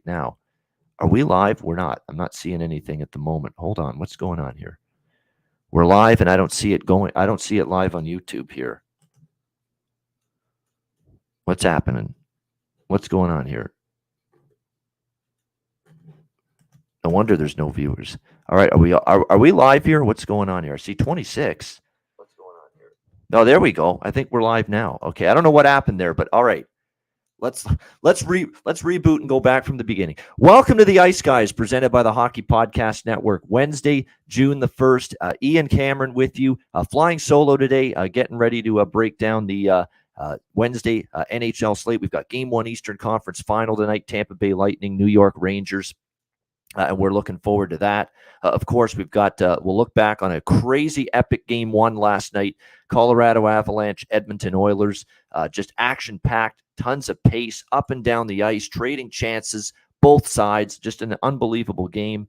now. Are we live? We're not. I'm not seeing anything at the moment. Hold on. What's going on here? We're live, and I don't see it going. I don't see it live on YouTube here. What's happening? What's going on here? No wonder there's no viewers. All right, are we live here? What's going on here? I see 26. What's going on here? No, there we go. I think we're live now. Okay, I don't know what happened there, but all right. Let's reboot and go back from the beginning. Welcome to the Ice Guys, presented by the Hockey Podcast Network. Wednesday, June the 1st. Ian Cameron with you, flying solo today, getting ready to break down the Wednesday NHL slate. We've got Game 1 Eastern Conference Final tonight, Tampa Bay Lightning, New York Rangers. And we're looking forward to that. Of course, we've got, we'll look back on a crazy epic Game 1 last night. Colorado Avalanche, Edmonton Oilers, just action-packed, tons of pace, up and down the ice, trading chances, both sides, just an unbelievable game.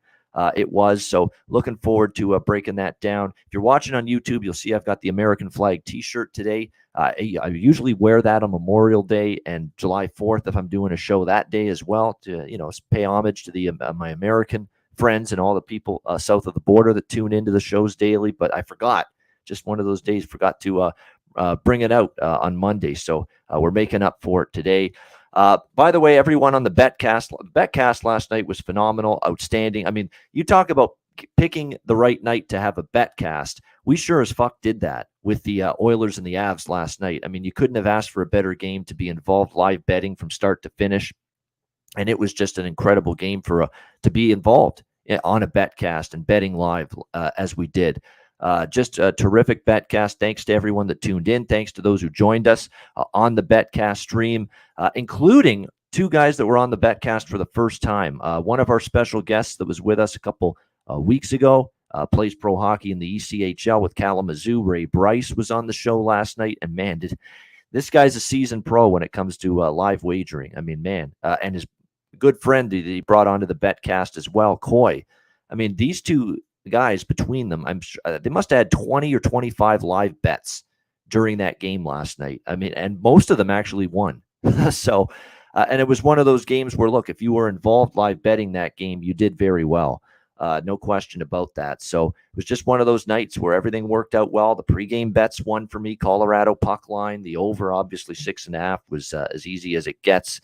It was. So looking forward to breaking that down. If you're watching on YouTube, you'll see I've got the American flag t-shirt today. I usually wear that on Memorial Day and July 4th if I'm doing a show that day as well to, pay homage to the my American friends and all the people south of the border that tune into the shows daily. But I forgot, just one of those days, forgot to bring it out on Monday. So we're making up for it today. By the way, everyone on the betcast last night was phenomenal, outstanding. I mean, you talk about picking the right night to have a betcast. We sure as fuck did that with the Oilers and the Avs last night. I mean, you couldn't have asked for a better game to be involved live betting from start to finish. And it was just an incredible game to be involved on a betcast and betting live as we did. Just a terrific betcast. Thanks to everyone that tuned in. Thanks to those who joined us on the betcast stream, including two guys that were on the betcast for the first time. One of our special guests that was with us a couple weeks ago, plays pro hockey in the ECHL with Kalamazoo. Ray Bryce was on the show last night, and man, this guy's a seasoned pro when it comes to live wagering. I mean, man, and his good friend that he brought onto the betcast as well, Coy. I mean, these two guys between them, I'm sure they must have had 20 or 25 live bets during that game last night. I mean, and most of them actually won. So, and it was one of those games where, look, if you were involved live betting that game, you did very well. No question about that. So it was just one of those nights where everything worked out well. The pregame bets won for me. Colorado puck line, the over, obviously 6.5 was as easy as it gets.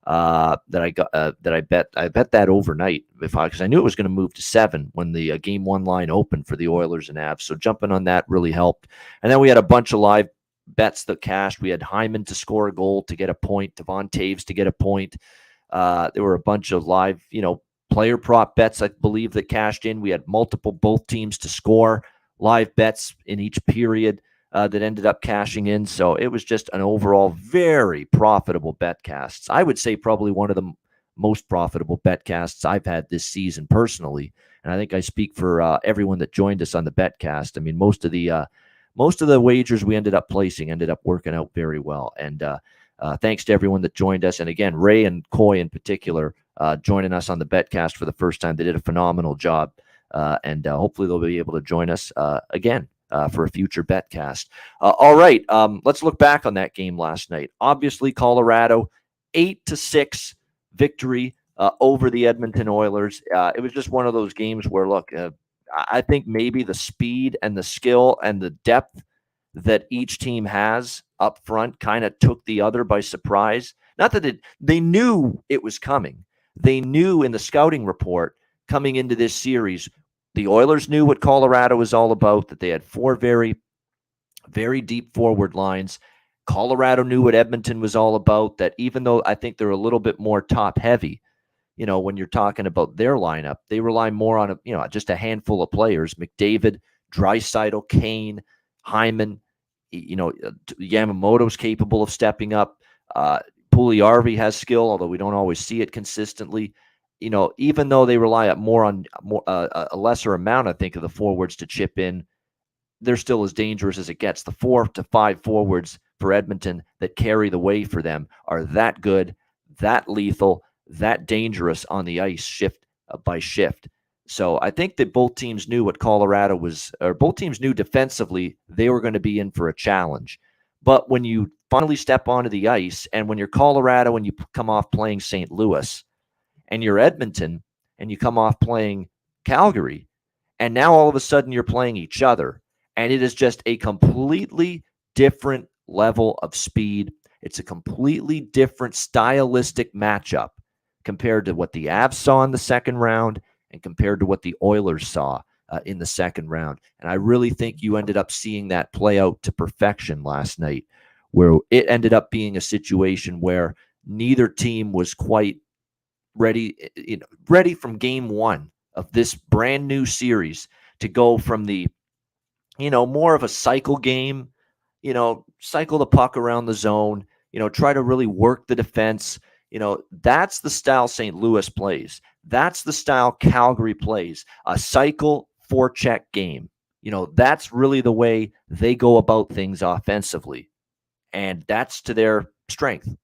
I bet that overnight because I knew it was going to move to 7 when the Game 1 line opened for the Oilers and Avs. So jumping on that really helped. And then we had a bunch of live bets that cashed. We had Hyman to score a goal to get a point, Devon Taves to get a point. There were a bunch of live, player prop bets, I believe, that cashed in. We had both teams to score live bets in each period that ended up cashing in. So it was just an overall very profitable betcasts. I would say probably one of the most profitable betcasts I've had this season personally. And I think I speak for everyone that joined us on the betcast. I mean, most of the wagers we ended up placing ended up working out very well. And thanks to everyone that joined us. And again, Ray and Coy in particular, joining us on the betcast for the first time. They did a phenomenal job. And hopefully they'll be able to join us again for a future betcast. All right, let's look back on that game last night. Obviously, Colorado, 8-6 victory over the Edmonton Oilers. It was just one of those games where, look, I think maybe the speed and the skill and the depth that each team has up front kind of took the other by surprise. Not that they knew it was coming. They knew in the scouting report coming into this series, the Oilers knew what Colorado was all about, that they had 4 very, very deep forward lines. Colorado knew what Edmonton was all about, that even though I think they're a little bit more top heavy, when you're talking about their lineup, they rely more on just a handful of players: McDavid, Draisaitl, Kane, Hyman. Yamamoto's capable of stepping up. Puljujärvi has skill, although we don't always see it consistently. Even though they rely more on a lesser amount, I think, of the forwards to chip in, they're still as dangerous as it gets. The 4 to 5 forwards for Edmonton that carry the way for them are that good, that lethal, that dangerous on the ice shift by shift. So I think that both teams knew what Colorado was, or both teams knew defensively they were going to be in for a challenge. But when you finally step onto the ice, and when you're Colorado and you come off playing St. Louis, and you're Edmonton and you come off playing Calgary, and now all of a sudden you're playing each other, and it is just a completely different level of speed. It's a completely different stylistic matchup compared to what the Avs saw in the second round and compared to what the Oilers saw in the second round. And I really think you ended up seeing that play out to perfection last night, where it ended up being a situation where neither team was quite ready, ready from game one of this brand new series to go from the, more of a cycle game, cycle the puck around the zone, try to really work the defense. That's the style St. Louis plays. That's the style Calgary plays, a cycle forecheck game. That's really the way they go about things offensively. And that's to their strength,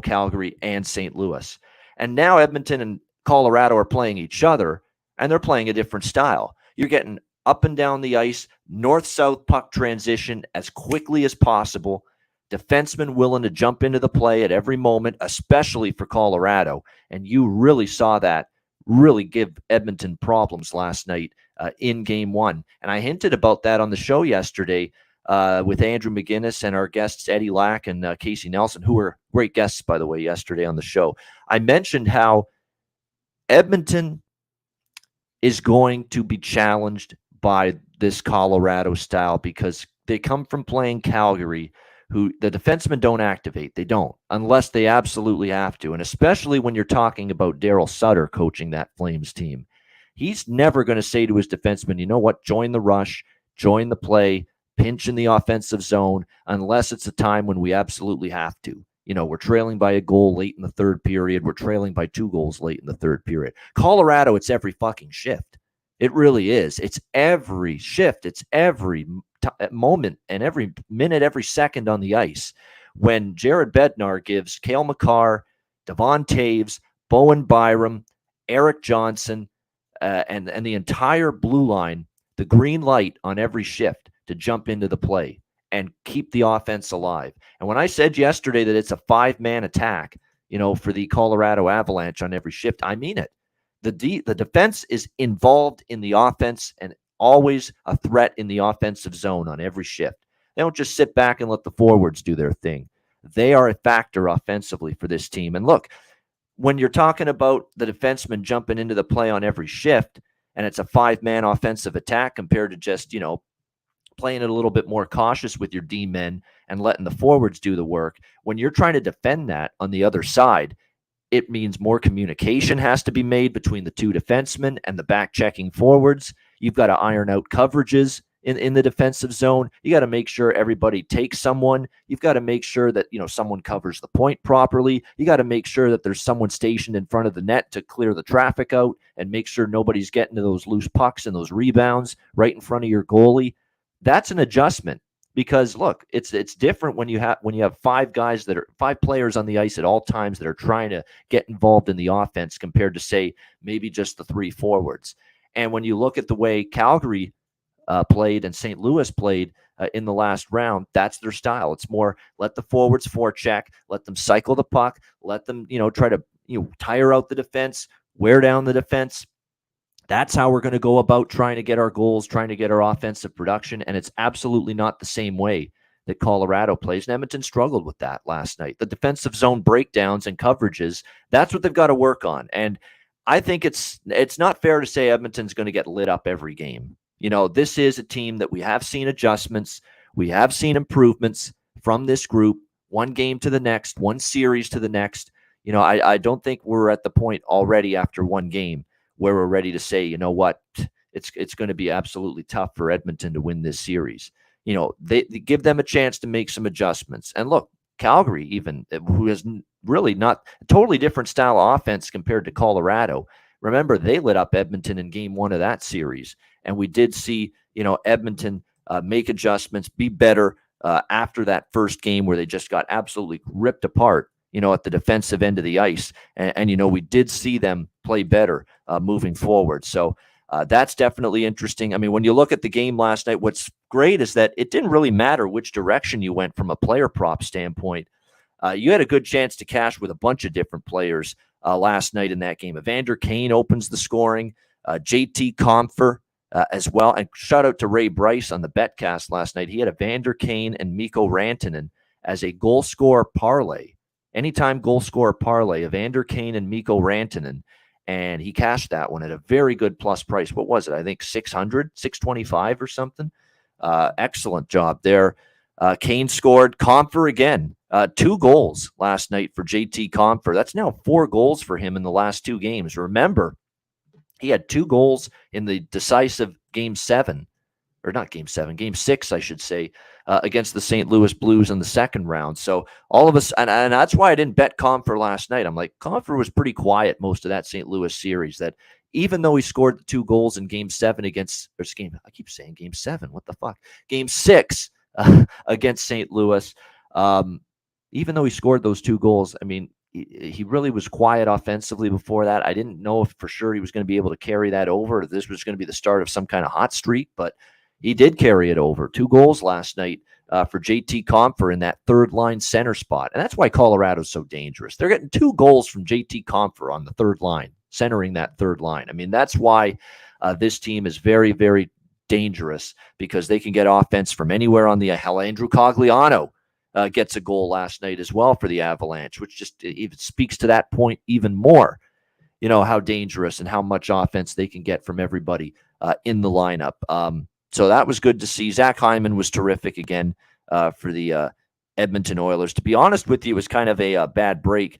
Calgary and St. Louis. And now Edmonton and Colorado are playing each other, and they're playing a different style. You're getting up and down the ice, north-south puck transition as quickly as possible. Defensemen willing to jump into the play at every moment, especially for Colorado. And you really saw that really give Edmonton problems last night in game one. And I hinted about that on the show yesterday with Andrew McInnis and our guests Eddie Lack and Casey Nelson, who were great guests, by the way, yesterday on the show. I mentioned how Edmonton is going to be challenged by this Colorado style because they come from playing Calgary, who the defensemen don't activate. They don't, unless they absolutely have to. And especially when you're talking about Daryl Sutter coaching that Flames team. He's never going to say to his defensemen, you know what, join the rush, join the play, pinch in the offensive zone, unless it's a time when we absolutely have to. We're trailing by a goal late in the third period. We're trailing by 2 goals late in the third period. Colorado, it's every fucking shift. It really is. It's every shift. It's every moment and every minute, every second on the ice. When Jared Bednar gives Cale Makar, Devon Taves, Bowen Byram, Eric Johnson, and the entire blue line the green light on every shift to jump into the play and keep the offense alive. And when I said yesterday that it's a 5-man attack, for the Colorado Avalanche on every shift, I mean it. The defense is involved in the offense and always a threat in the offensive zone on every shift. They don't just sit back and let the forwards do their thing. They are a factor offensively for this team. And look, when you're talking about the defenseman jumping into the play on every shift and it's a 5-man offensive attack compared to just, playing it a little bit more cautious with your D-men and letting the forwards do the work, when you're trying to defend that on the other side, it means more communication has to be made between the two defensemen and the back-checking forwards. You've got to iron out coverages in the defensive zone. You got to make sure everybody takes someone. You've got to make sure that, someone covers the point properly. You got to make sure that there's someone stationed in front of the net to clear the traffic out and make sure nobody's getting to those loose pucks and those rebounds right in front of your goalie. That's an adjustment. Because look, it's different when you have 5 players on the ice at all times that are trying to get involved in the offense compared to, say, maybe just the 3 forwards. And when you look at the way Calgary played and St. Louis played in the last round, that's their style. It's more let the forwards forecheck, let them cycle the puck, let them try to tire out the defense, wear down the defense. That's how we're going to go about trying to get our goals, trying to get our offensive production, and it's absolutely not the same way that Colorado plays. And Edmonton struggled with that last night. The defensive zone breakdowns and coverages, that's what they've got to work on. And I think it's not fair to say Edmonton's going to get lit up every game. This is a team that we have seen adjustments. We have seen improvements from this group, one game to the next, one series to the next. I don't think we're at the point already after one game where we're ready to say, what, it's going to be absolutely tough for Edmonton to win this series. They give them a chance to make some adjustments. And look, Calgary even, who has really not a totally different style of offense compared to Colorado. Remember, they lit up Edmonton in game 1 of that series. And we did see, Edmonton make adjustments, be better after that first game where they just got absolutely ripped apart, at the defensive end of the ice. And we did see them play better moving forward. So that's definitely interesting. I mean, when you look at the game last night, what's great is that it didn't really matter which direction you went from a player prop standpoint. You had a good chance to cash with a bunch of different players last night in that game. Evander Kane opens the scoring. JT Compher as well. And shout out to Ray Bryce on the Betcast last night. He had Evander Kane and Mikko Rantanen as a goal scorer parlay. Anytime goal scorer parlay, Evander Kane and Mikko Rantanen. And he cashed that one at a very good plus price. What was it? I think 600, 625 or something. Excellent job there. Kane scored. Compher again. 2 goals last night for JT Compher. That's now 4 goals for him in the last 2 games. Remember, he had 2 goals in the decisive game 7, or not game 7, game 6, I should say, against the St. Louis Blues in the second round. So all of us, and that's why I didn't bet Compher last night. I'm like, Compher was pretty quiet most of that St. Louis series. That even though he scored the 2 goals in game 7 against, or game, I keep saying game 7, what the fuck? Game 6 against St. Louis. Even though he scored those 2 goals, I mean, he really was quiet offensively before that. I didn't know if for sure he was going to be able to carry that over, or this was going to be the start of some kind of hot streak, but he did carry it over. 2 goals last night for JT Compher in that third line center spot. And that's why Colorado's so dangerous. They're getting 2 goals from JT Compher on the third line, centering that third line. I mean, that's why this team is very, very dangerous, because they can get offense from anywhere on the hell. Andrew Cogliano gets a goal last night as well for the Avalanche, which just even speaks to that point even more, how dangerous and how much offense they can get from everybody in the lineup. So that was good to see. Zach Hyman was terrific again for the Edmonton Oilers. To be honest with you, it was kind of a bad break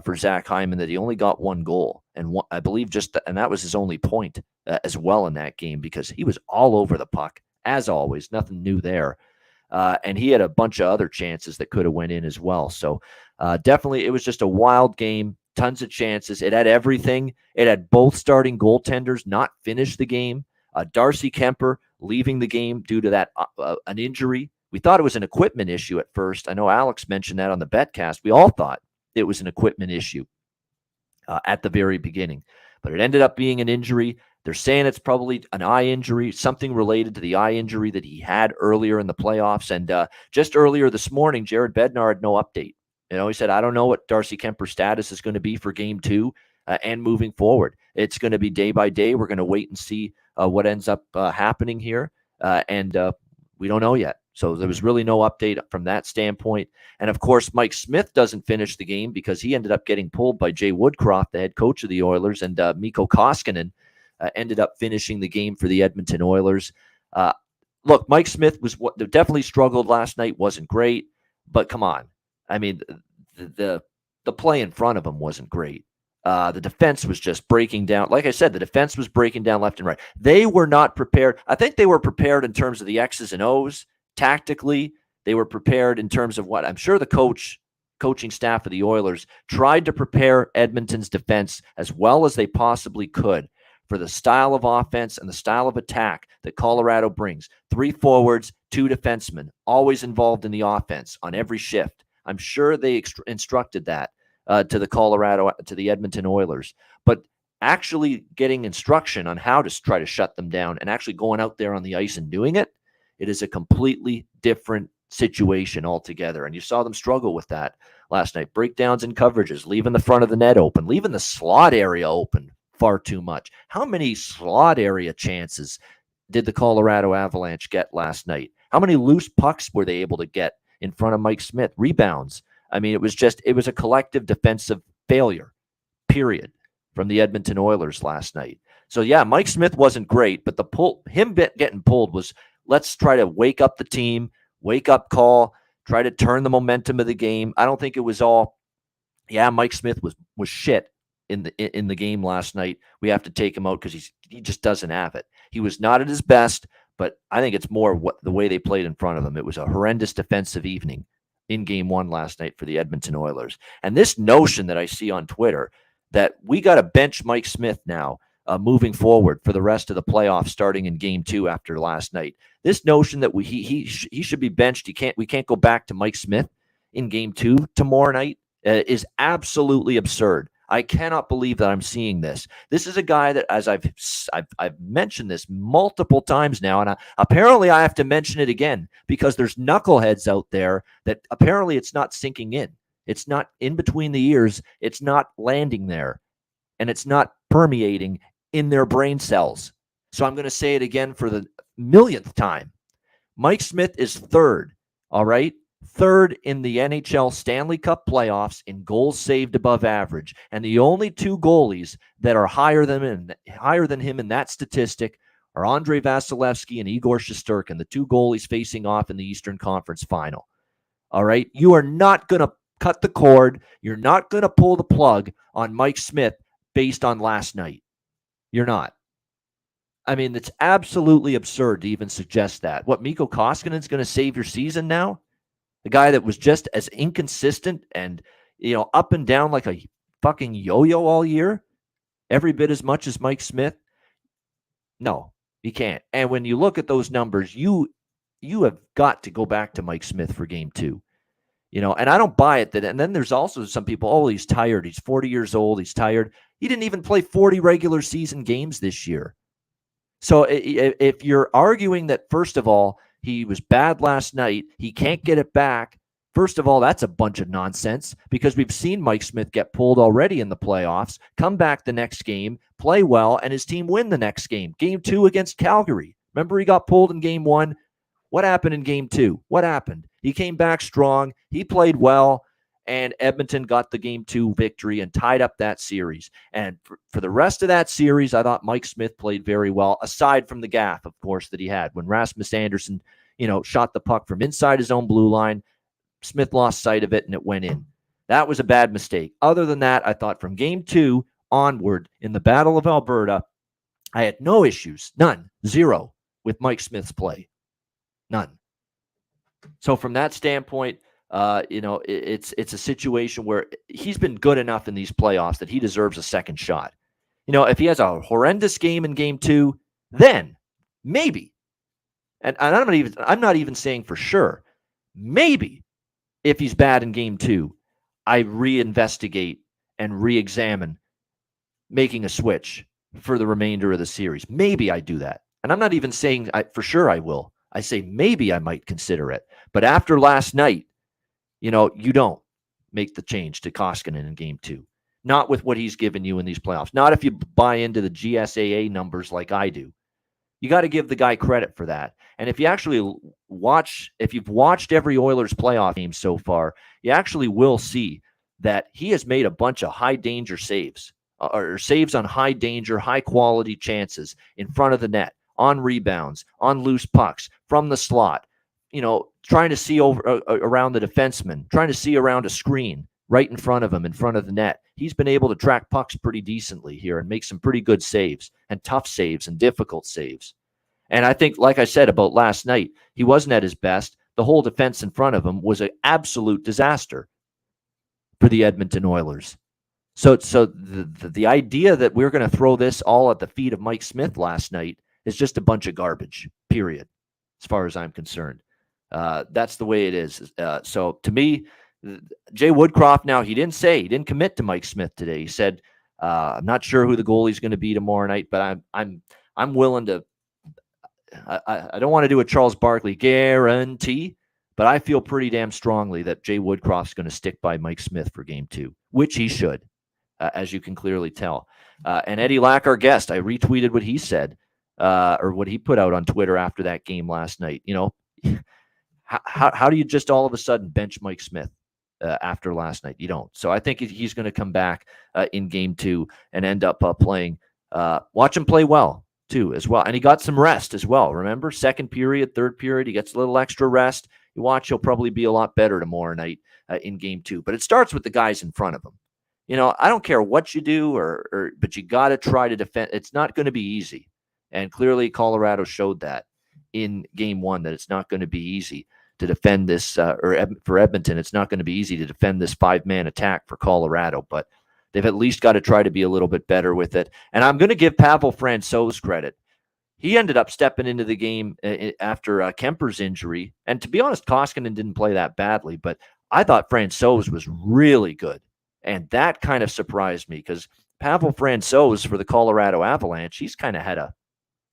for Zach Hyman that he only got 1 goal. And I believe and that was his only point as well in that game, because he was all over the puck, as always. Nothing new there. And he had a bunch of other chances that could have went in as well. So definitely it was just a wild game, tons of chances. It had everything. It had both starting goaltenders not finish the game. Darcy Kemper leaving the game due to that an injury. We thought it was an equipment issue at first. I know Alex mentioned that on the Betcast. We all thought it was an equipment issue at the very beginning, but it ended up being an injury. They're saying it's probably an eye injury, something related to the eye injury that he had earlier in the playoffs. And just earlier this morning, Jared Bednar had no update. He said, I don't know what Darcy Kemper's status is going to be for game 2 and moving forward. It's going to be day by day. We're going to wait and see what ends up happening here. And we don't know yet. So there was really no update from that standpoint. And of course, Mike Smith doesn't finish the game because he ended up getting pulled by Jay Woodcroft, the head coach of the Oilers, and Mikko Koskinen ended up finishing the game for the Edmonton Oilers. Look, Mike Smith definitely struggled last night. Wasn't great, but come on. I mean, the play in front of him wasn't great. The defense was just breaking down. Like I said, the defense was breaking down left and right. They were not prepared. I think they were prepared in terms of the X's and O's. Tactically, they were prepared in terms of what I'm sure the coaching staff of the Oilers tried to prepare Edmonton's defense as well as they possibly could for the style of offense and the style of attack that Colorado brings. 3 forwards, 2 defensemen, always involved in the offense on every shift. I'm sure they instructed that to the Edmonton Oilers. But actually getting instruction on how to try to shut them down and actually going out there on the ice and doing it, it is a completely different situation altogether. And you saw them struggle with that last night. Breakdowns in coverages, leaving the front of the net open, leaving the slot area open far too much. How many slot area chances did the Colorado Avalanche get last night? How many loose pucks were they able to get in front of Mike Smith? Rebounds. I mean, it was a collective defensive failure, period, from the Edmonton Oilers last night. So yeah, Mike Smith wasn't great, but him getting pulled was, let's try to wake up the team, wake up call, try to turn the momentum of the game. I don't think it was all, Mike Smith was shit in the game last night. We have to take him out because he just doesn't have it. He was not at his best, but I think it's more the way they played in front of him. It was a horrendous defensive evening in game 1 last night for the Edmonton Oilers. And this notion that I see on Twitter that we got to bench Mike Smith now moving forward for the rest of the playoffs starting in game 2 after last night. This notion that he should be benched, we can't go back to Mike Smith in game 2 tomorrow night is absolutely absurd. I cannot believe that I'm seeing this. This is a guy that, as I've mentioned this multiple times now, and apparently I have to mention it again because there's knuckleheads out there that apparently it's not sinking in. It's not in between the ears. It's not landing there, and it's not permeating in their brain cells. So I'm going to say it again for the millionth time. Mike Smith is third, all right? Third in the NHL Stanley Cup playoffs in goals saved above average. And the only two goalies that are higher than him in that statistic are Andrei Vasilevsky and Igor Shesterkin, the two goalies facing off in the Eastern Conference Final. All right? You are not going to cut the cord. You're not going to pull the plug on Mike Smith based on last night. You're not. I mean, it's absolutely absurd to even suggest that. What, Mikko Koskinen's going to save your season now? The guy that was just as inconsistent and, up and down like a fucking yo-yo all year, every bit as much as Mike Smith? No, you can't. And when you look at those numbers, you have got to go back to Mike Smith for game 2. And I don't buy it. And then there's also some people, he's tired. He's 40 years old. He's tired. He didn't even play 40 regular season games this year. So if you're arguing that, first of all, he was bad last night, he can't get it back, first of all, that's a bunch of nonsense, because we've seen Mike Smith get pulled already in the playoffs, come back the next game, play well, and his team win the next game. Game 2 against Calgary. Remember, he got pulled in game 1. What happened in game 2? What happened? He came back strong. He played well. And Edmonton got the game 2 victory and tied up that series. And for the rest of that series, I thought Mike Smith played very well, aside from the gaffe, of course, that he had. When Rasmus Andersson, shot the puck from inside his own blue line, Smith lost sight of it and it went in. That was a bad mistake. Other than that, I thought from game 2 onward in the Battle of Alberta, I had no issues, none, zero, with Mike Smith's play. None. So from that standpoint, it's a situation where he's been good enough in these playoffs that he deserves a second shot. If he has a horrendous game in game 2, then maybe, and I'm not even saying for sure, maybe if he's bad in game 2, I reinvestigate and re-examine making a switch for the remainder of the series. Maybe I do that. And I'm not even saying for sure I will. I say maybe I might consider it. But after last night, you don't make the change to Koskinen in game 2. Not with what he's given you in these playoffs. Not if you buy into the GSAA numbers like I do. You got to give the guy credit for that. And if you actually if you've watched every Oilers playoff game so far, you actually will see that he has made a bunch of high danger saves, or saves on high danger, high quality chances in front of the net, on rebounds, on loose pucks, from the slot. Trying to see around the defenseman, trying to see around a screen right in front of him, in front of the net. He's been able to track pucks pretty decently here and make some pretty good saves, and tough saves and difficult saves. And I think, like I said about last night, he wasn't at his best. The whole defense in front of him was an absolute disaster for the Edmonton Oilers. So the idea that we're going to throw this all at the feet of Mike Smith last night is just a bunch of garbage, period, as far as I'm concerned. That's the way it is. So to me, Jay Woodcroft, now he didn't commit to Mike Smith today. He said, I'm not sure who the goalie's going to be tomorrow night, but I'm willing to, I don't want to do a Charles Barkley guarantee, but I feel pretty damn strongly that Jay Woodcroft's going to stick by Mike Smith for game 2, which he should, as you can clearly tell. And Eddie Lack, our guest, I retweeted what he said, or what he put out on Twitter after that game last night. How do you just all of a sudden bench Mike Smith after last night? You don't. So I think he's going to come back in game 2 and end up playing. Watch him play well, too, as well. And he got some rest as well. Remember, second period, third period, he gets a little extra rest. You watch, he'll probably be a lot better tomorrow night in game 2. But it starts with the guys in front of him. I don't care what you do, but you got to try to defend. It's not going to be easy. And clearly Colorado showed that in game 1, that it's not going to be easy to defend this, for Edmonton, it's not going to be easy to defend this 5-man attack for Colorado, but they've at least got to try to be a little bit better with it. And I'm going to give Pavel Francouz credit. He ended up stepping into the game after Kemper's injury. And to be honest, Koskinen didn't play that badly, but I thought Francouz was really good. And that kind of surprised me, because Pavel Francouz for the Colorado Avalanche, he's kind of had a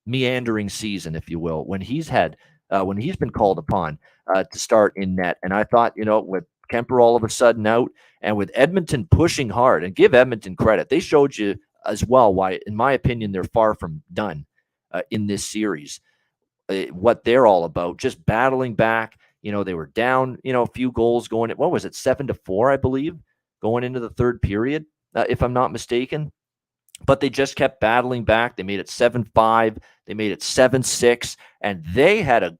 meandering season, if you will, when he's been called upon to start in net. And I thought, with Kemper all of a sudden out And with Edmonton pushing hard, and give Edmonton credit, they showed you as well why, in my opinion, they're far from done in this series. What they're all about, just battling back. They were down, a few goals going, what was it, 7-4, I believe, going into the third period, if I'm not mistaken. But they just kept battling back. They made it 7-5. They made it 7-6. And they had a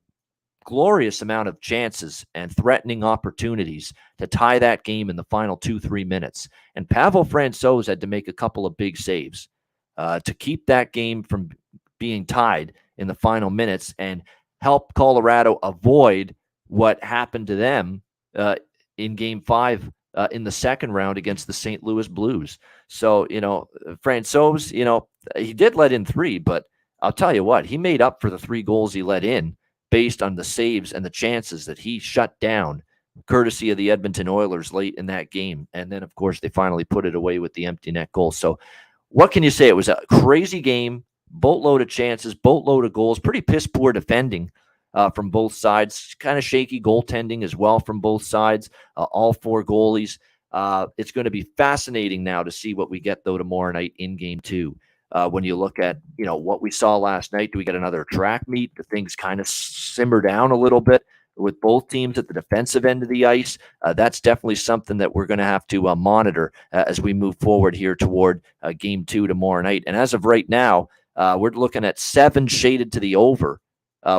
glorious amount of chances and threatening opportunities to tie that game in the final 2-3 minutes. And Pavel Francouz had to make a couple of big saves to keep that game from being tied in the final minutes and help Colorado avoid what happened to them in Game 5 in the second round against the St. Louis Blues. So, Francouz, he did let in 3, but I'll tell you what, he made up for the 3 goals he let in based on the saves and the chances that he shut down, courtesy of the Edmonton Oilers late in that game. And then, of course, they finally put it away with the empty net goal. So what can you say? It was a crazy game, boatload of chances, boatload of goals, pretty piss poor defending from both sides, kind of shaky goaltending as well from both sides, all 4 goalies. It's going to be fascinating now to see what we get, though, tomorrow night in Game 2. When you look at, what we saw last night, do we get another track meet? Do things kind of simmer down a little bit with both teams at the defensive end of the ice? That's definitely something that we're going to have to monitor as we move forward here toward Game 2 tomorrow night. And as of right now, we're looking at 7 shaded to the over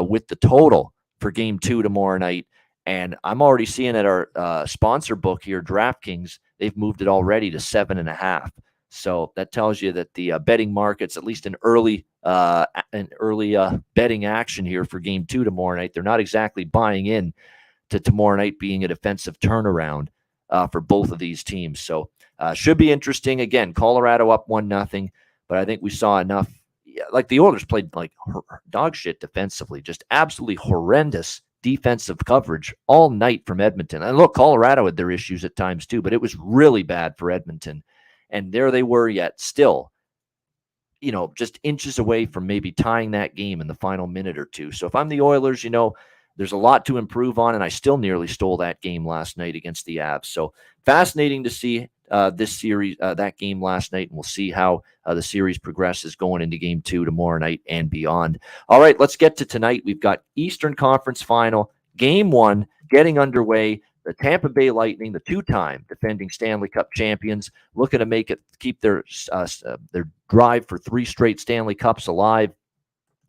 with the total for Game 2 tomorrow night. And I'm already seeing at our sponsor book here, DraftKings, they've moved it already to 7.5. So that tells you that the betting markets, at least in early betting action here for Game 2 tomorrow night, they're not exactly buying in to tomorrow night being a defensive turnaround for both of these teams. So should be interesting. Again, Colorado up 1-0, but I think we saw enough. Like the Oilers played like dog shit defensively, just absolutely horrendous defensive coverage all night from Edmonton. And look, Colorado had their issues at times too, but it was really bad for Edmonton. And there they were, yet still, just inches away from maybe tying that game in the final minute or two. So if I'm the Oilers, there's a lot to improve on, and I still nearly stole that game last night against the Avs. So fascinating to see this series, that game last night, and we'll see how the series progresses going into Game 2 tomorrow night and beyond. All right, let's get to tonight. We've got Eastern Conference Final, Game 1, getting underway. The Tampa Bay Lightning, the 2-time defending Stanley Cup champions, looking to keep their drive for 3 straight Stanley Cups alive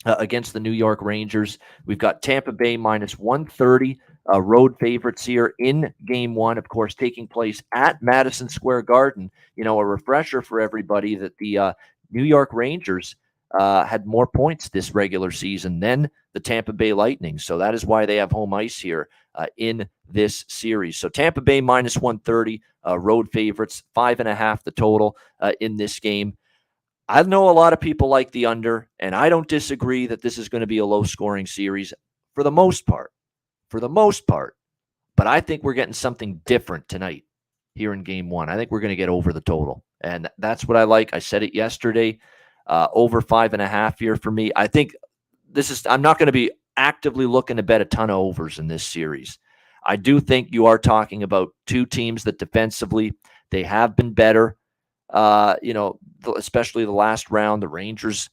against the New York Rangers. We've got Tampa Bay minus 130 road favorites here in Game 1, of course, taking place at Madison Square Garden. A refresher for everybody that the New York Rangers had more points this regular season than the Tampa Bay Lightning. So that is why they have home ice here in this series. So Tampa Bay minus 130, road favorites, 5.5 the total in this game. I know a lot of people like the under, and I don't disagree that this is going to be a low-scoring series for the most part. But I think we're getting something different tonight here in Game 1. I think we're going to get over the total, and that's what I like. I said it yesterday. Over 5.5 here for me. I think I'm not going to be actively looking to bet a ton of overs in this series. I do think you are talking about 2 teams that defensively, they have been better. Especially the last round, the Rangers,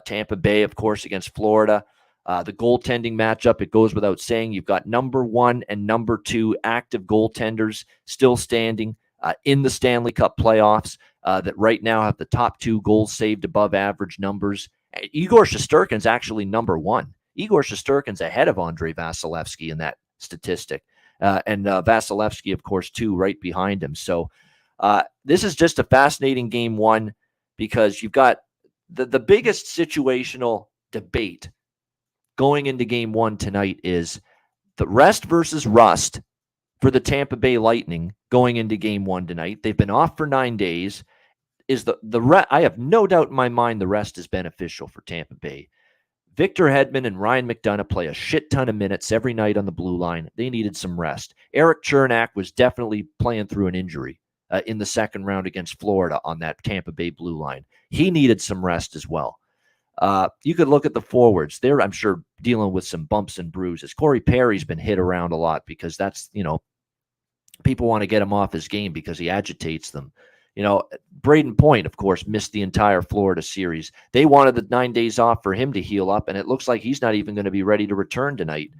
Tampa Bay, of course, against Florida. The goaltending matchup, it goes without saying. You've got number 1 and number 2 active goaltenders still standing in the Stanley Cup playoffs that right now have the top 2 goals saved above average numbers. Igor Shesterkin's actually number 1. Igor Shesterkin's ahead of Andrei Vasilevsky in that statistic. And Vasilevsky, of course, 2 right behind him. So this is just a fascinating Game 1 because you've got the biggest situational debate going into Game 1 tonight is the rest versus rust for the Tampa Bay Lightning going into Game 1 tonight. They've been off for 9 days. I have no doubt in my mind the rest is beneficial for Tampa Bay. Victor Hedman and Ryan McDonagh play a shit ton of minutes every night on the blue line. They needed some rest. Eric Chernak was definitely playing through an injury in the second round against Florida on that Tampa Bay blue line. He needed some rest as well. You could look at the forwards. They're, I'm sure, dealing with some bumps and bruises. Corey Perry's been hit around a lot because that's, people want to get him off his game because he agitates them. Braden Point, of course, missed the entire Florida series. They wanted the 9 days off for him to heal up, and it looks like he's not even going to be ready to return tonight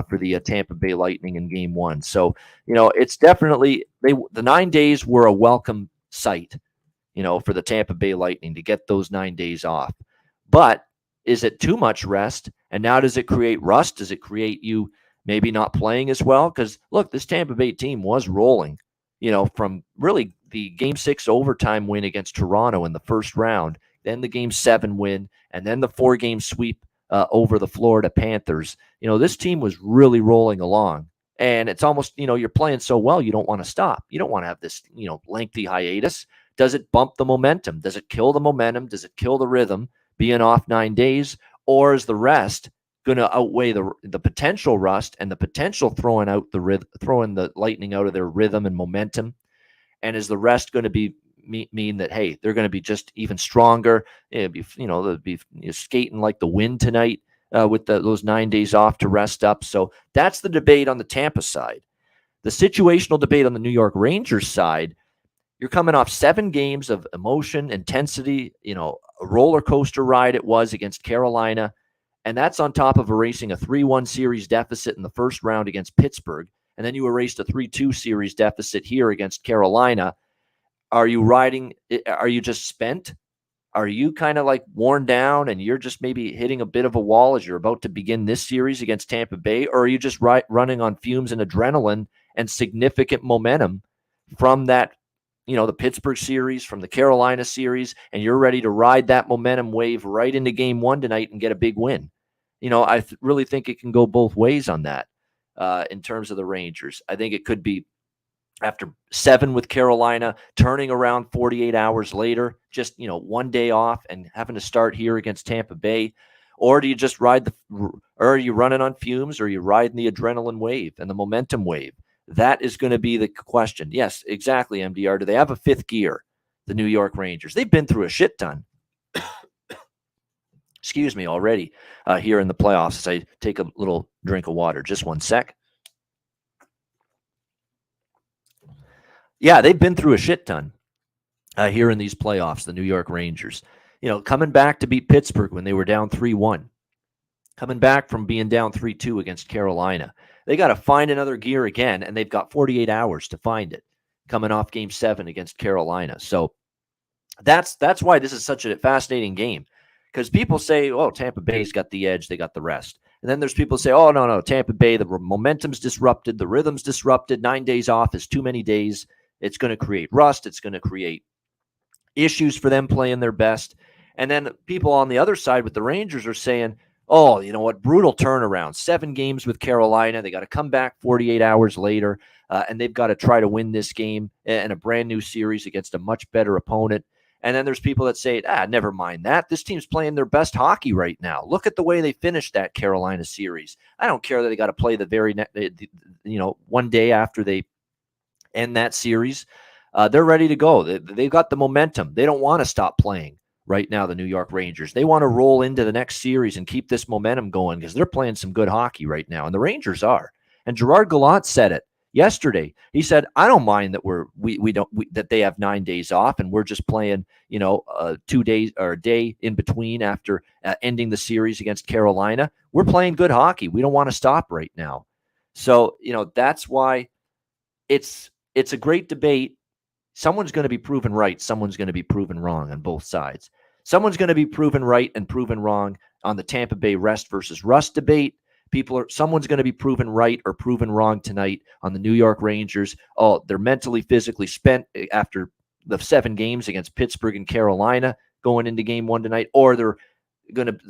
for the Tampa Bay Lightning in Game 1. So, it's definitely the 9 days were a welcome sight, for the Tampa Bay Lightning to get those 9 days off. But is it too much rest? And now does it create rust? Does it create you maybe not playing as well? Because look, this Tampa Bay team was rolling, from really the Game 6 overtime win against Toronto in the first round, then the Game 7 win, and then the 4-game sweep over the Florida Panthers. This team was really rolling along. And it's almost, you're playing so well, you don't want to stop. You don't want to have this, lengthy hiatus. Does it bump the momentum? Does it kill the momentum? Does it kill the rhythm being off 9 days? Or is the rest going to outweigh the potential rust and the potential throwing the Lightning out of their rhythm and momentum? And is the rest going to mean that, hey, they're going to be just even stronger? They'll be skating like the wind tonight with those 9 days off to rest up. So that's the debate on the Tampa side. The situational debate on the New York Rangers side, you're coming off 7 games of emotion, intensity, a roller coaster ride it was against Carolina. And that's on top of erasing a 3-1 series deficit in the first round against Pittsburgh. And then you erased a 3-2 series deficit here against Carolina. Are you just spent? Are you kind of like worn down and you're just maybe hitting a bit of a wall as you're about to begin this series against Tampa Bay? Or are you just running on fumes and adrenaline and significant momentum from that, the Pittsburgh series, from the Carolina series, and you're ready to ride that momentum wave right into Game 1 tonight and get a big win? I really think it can go both ways on that in terms of the Rangers. I think it could be after 7 with Carolina, turning around 48 hours later, just, 1 day off and having to start here against Tampa Bay. Or do you just or are you running on fumes, or are you riding the adrenaline wave and the momentum wave? That is going to be the question. Yes, exactly, MDR. Do they have a 5th gear, the New York Rangers? They've been through a shit ton. Excuse me, already here in the playoffs as I take a little drink of water. Just 1 sec. Yeah, they've been through a shit ton here in these playoffs, the New York Rangers. Coming back to beat Pittsburgh when they were down 3-1. Coming back from being down 3-2 against Carolina. They got to find another gear again, and they've got 48 hours to find it, coming off Game 7 against Carolina. So that's why this is such a fascinating game, because people say, oh, Tampa Bay's got the edge, they got the rest. And then there's people who say, oh, no, Tampa Bay, the momentum's disrupted, the rhythm's disrupted, 9 days off is too many days. It's going to create rust. It's going to create issues for them playing their best. And then people on the other side with the Rangers are saying, oh, you know what, brutal turnaround. 7 games with Carolina. They got to come back 48 hours later, and they've got to try to win this game in a brand new series against a much better opponent. And then there's people that say, never mind that. This team's playing their best hockey right now. Look at the way they finished that Carolina series. I don't care that they got to play the very 1 day after they end that series. They're ready to go. They've got the momentum. They don't want to stop playing right now, the New York Rangers. They want to roll into the next series and keep this momentum going because they're playing some good hockey right now, and the Rangers are. And Gerard Gallant said it yesterday. He said, I don't mind that that they have 9 days off and we're just playing, 2 days or a day in between after ending the series against Carolina. We're playing good hockey. We don't want to stop right now. So, that's why it's a great debate. Someone's going to be proven right. Someone's going to be proven wrong on both sides. Someone's going to be proven right and proven wrong on the Tampa Bay rest versus rust debate. Someone's going to be proven right or proven wrong tonight on the New York Rangers. Oh, they're mentally, physically spent after the 7 games against Pittsburgh and Carolina going into Game 1 tonight, or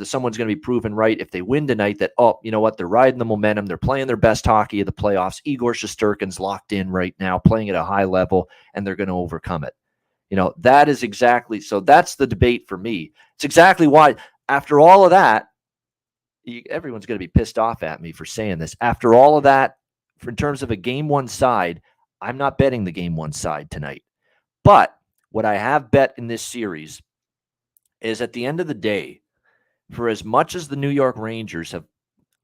someone's going to be proven right if they win tonight that, oh, you know what, they're riding the momentum, they're playing their best hockey of the playoffs. Igor Shesterkin's locked in right now, playing at a high level, and they're going to overcome it. That is exactly, so that's the debate for me. It's exactly why, after all of that, everyone's going to be pissed off at me for saying this. After all of that, in terms of a Game 1 side, I'm not betting the Game 1 side tonight. But what I have bet in this series is, at the end of the day, for as much as the New York Rangers have,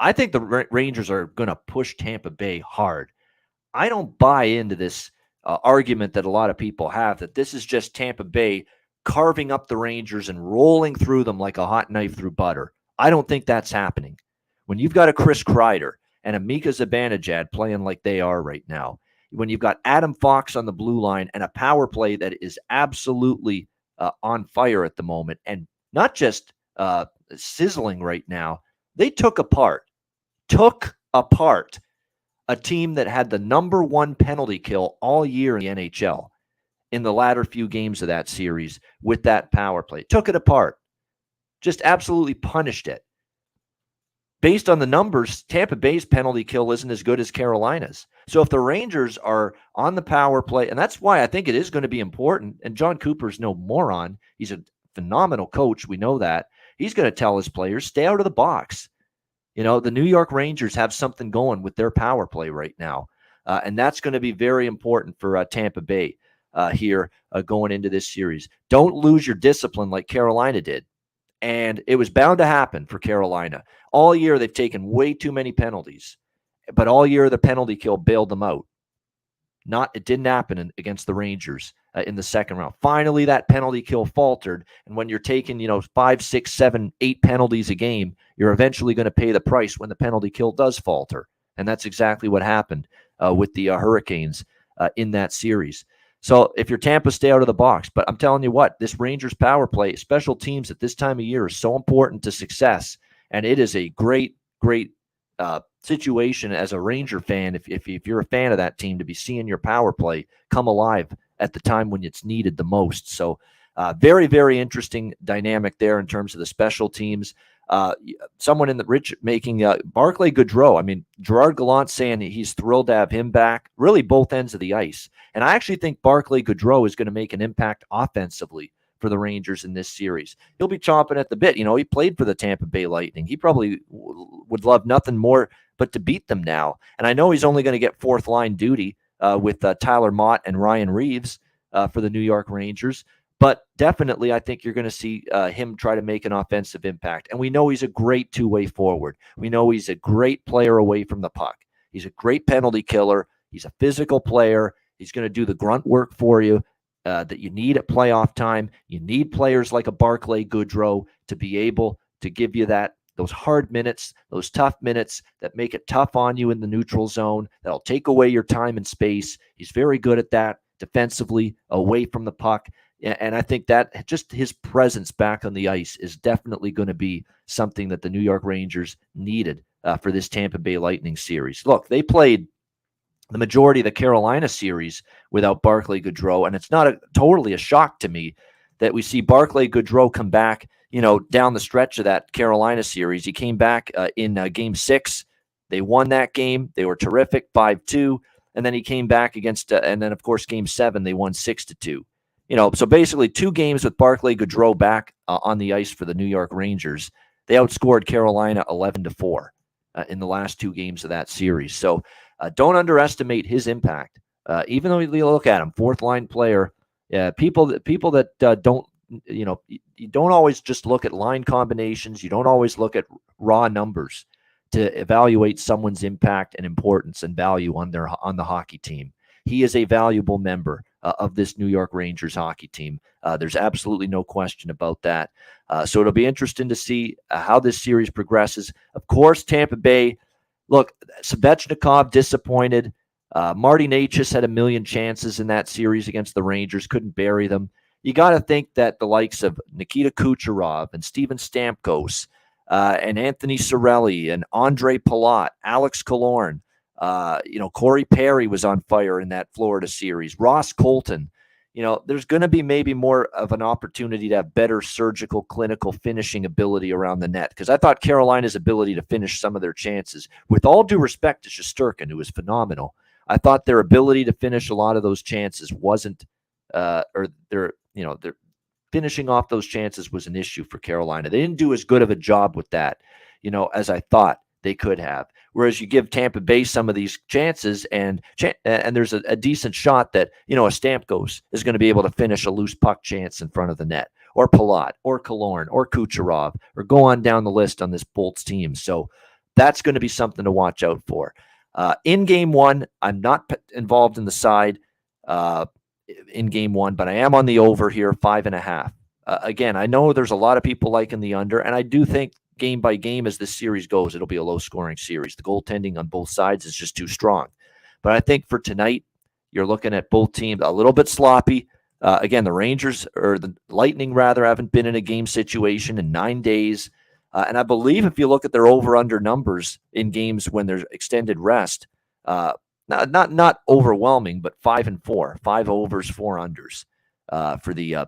I think the Rangers are going to push Tampa Bay hard. I don't buy into this argument that a lot of people have that this is just Tampa Bay carving up the Rangers and rolling through them like a hot knife through butter. I don't think that's happening. When you've got a Chris Kreider and a Mika Zibanejad playing like they are right now, when you've got Adam Fox on the blue line and a power play that is absolutely on fire at the moment, and not just sizzling right now, they took apart a team that had the number one penalty kill all year in the NHL in the latter few games of that series with that power play. Took it apart. Just absolutely punished it. Based on the numbers, Tampa Bay's penalty kill isn't as good as Carolina's. So if the Rangers are on the power play, and that's why I think it is going to be important, and John Cooper's no moron. He's a phenomenal coach. We know that. He's going to tell his players, stay out of the box. You know, the New York Rangers have something going with their power play right now. And that's going to be very important for Tampa Bay here going into this series. Don't lose your discipline like Carolina did. And it was bound to happen for Carolina. All year, they've taken way too many penalties. But all year, the penalty kill bailed them out. It didn't happen against the Rangers in the second round. Finally, that penalty kill faltered. And when you're taking, 5, 6, 7, 8 penalties a game, you're eventually going to pay the price when the penalty kill does falter. And that's exactly what happened with the Hurricanes in that series. So if you're Tampa, stay out of the box. But I'm telling you what, this Rangers power play, special teams at this time of year is so important to success. And it is a great, great situation as a Ranger fan, if you're a fan of that team, to be seeing your power play come alive at the time when it's needed the most. So very, very interesting dynamic there in terms of the special teams. Someone in the rich making Barclay Goodrow. I mean, Gerard Gallant saying he's thrilled to have him back, really both ends of the ice. And I actually think Barclay Goodrow is going to make an impact offensively for the Rangers in this series. He'll be chomping at the bit. He played for the Tampa Bay Lightning. He probably would love nothing more but to beat them now. And I know he's only going to get fourth line duty with Tyler Mott and Ryan Reeves for the New York Rangers. But definitely, I think you're going to see him try to make an offensive impact. And we know he's a great two-way forward. We know he's a great player away from the puck. He's a great penalty killer. He's a physical player. He's going to do the grunt work for you that you need at playoff time. You need players like a Barclay Goodrow to be able to give you those hard minutes, those tough minutes that make it tough on you in the neutral zone, that'll take away your time and space. He's very good at that defensively, away from the puck. And I think that just his presence back on the ice is definitely going to be something that the New York Rangers needed for this Tampa Bay Lightning series. Look, they played the majority of the Carolina series without Barclay Goodrow, and it's not totally a shock to me that we see Barclay Goodrow come back, down the stretch of that Carolina series. He came back in Game 6. They won that game. They were terrific, 5-2. And then he came back against, and then, of course, Game 7, they won 6-2. So basically 2 games with Barclay Goodrow back on the ice for the New York Rangers. They outscored Carolina 11-4 in the last 2 games of that series. So don't underestimate his impact. Even though you look at him, fourth line player, people that don't, you don't always just look at line combinations. You don't always look at raw numbers to evaluate someone's impact and importance and value on the hockey team. He is a valuable member of this New York Rangers hockey team. There's absolutely no question about that. So it'll be interesting to see how this series progresses. Of course, Tampa Bay, look, Svechnikov disappointed. Marty Necas had a million chances in that series against the Rangers, couldn't bury them. You got to think that the likes of Nikita Kucherov and Steven Stamkos and Anthony Cirelli and Andre Palat, Alex Killorn, Corey Perry was on fire in that Florida series. Ross Colton, there's going to be maybe more of an opportunity to have better surgical, clinical finishing ability around the net. Because I thought Carolina's ability to finish some of their chances, with all due respect to Shesterkin, who was phenomenal, I thought their ability to finish a lot of those chances wasn't, or their finishing off those chances was an issue for Carolina. They didn't do as good of a job with that, as I thought they could have. Whereas you give Tampa Bay some of these chances, and there's a decent shot that, a Stamkos is going to be able to finish a loose puck chance in front of the net, or Palat, or Killorn, or Kucherov, or go on down the list on this Bolts team. So that's going to be something to watch out for. In game one, I'm not involved in the side in game one, but I am on the over here, 5.5. Again, I know there's a lot of people liking the under, and I do think game by game as this series goes, it'll be a low-scoring series. The goaltending on both sides is just too strong. But I think for tonight, you're looking at both teams a little bit sloppy. Again, the Rangers, or the Lightning rather, haven't been in a game situation in 9 days. And I believe if you look at their over-under numbers in games when there's extended rest, not overwhelming, but 5 and 4, 5 overs, 4 unders for the